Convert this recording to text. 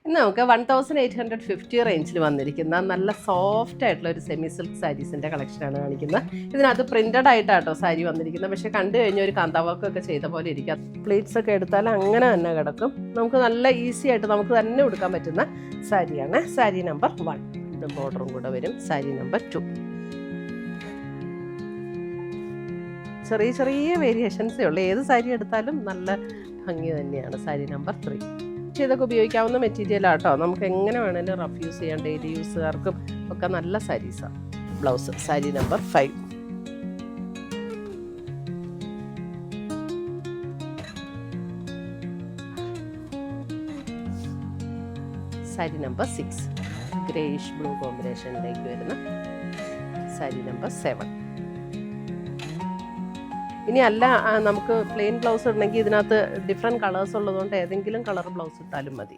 ഇന്ന് നമുക്ക് 1850 റേഞ്ചിൽ വന്നിരിക്കുന്ന നല്ല സോഫ്റ്റ് ആയിട്ടുള്ള ഒരു സെമി സിൽക്ക് സാരീസിൻ്റെ കളക്ഷനാണ് കാണിക്കുന്നത്. ഇതിനകത്ത് പ്രിൻറ്റഡ് ആയിട്ടാട്ടോ സാരി വന്നിരിക്കുന്നത്. പക്ഷേ കണ്ടു കഴിഞ്ഞാൽ ഒരു കാന്താവർക്കൊക്കെ ചെയ്ത പോലെ ഇരിക്കും. പ്ലേറ്റ്സ് ഒക്കെ എടുത്താൽ അങ്ങനെ തന്നെ കിടക്കും. നമുക്ക് നല്ല ഈസി ആയിട്ട് നമുക്ക് തന്നെ ഉടുക്കാൻ പറ്റുന്ന സാരിയാണ്. സാരി നമ്പർ 1. ഇത് ബോർഡറും കൂടെ വരും. സാരി നമ്പർ 2. ചെറിയ ചെറിയ വേരിയേഷൻസേ ഉള്ളൂ. ഏത് സാരി എടുത്താലും നല്ല ഭംഗി തന്നെയാണ്. സാരി നമ്പർ 3. ഇതൊക്കെ ഉപയോഗിക്കാവുന്ന മെറ്റീരിയലാട്ടോ. നമുക്ക് എങ്ങനെ വേണമെങ്കിലും റഫ് യൂസ് ചെയ്യാം. ഡെയിലി യൂസുകാർക്കും ഒക്കെ നല്ല സാരീസാണ്. Blouse sari number 5. Sari number 6. Greyish blue കോമ്പിനേഷനിലേക്ക് വരുന്ന സാരി നമ്പർ 7. ഇനി അല്ല നമുക്ക് പ്ലെയിൻ ബ്ലൗസ് ഉണ്ടെങ്കിൽ ഇതിനകത്ത് ഡിഫറെൻറ്റ് കളേഴ്സ് ഉള്ളതുകൊണ്ട് ഏതെങ്കിലും കളർ ബ്ലൗസ് ഇട്ടാലും മതി.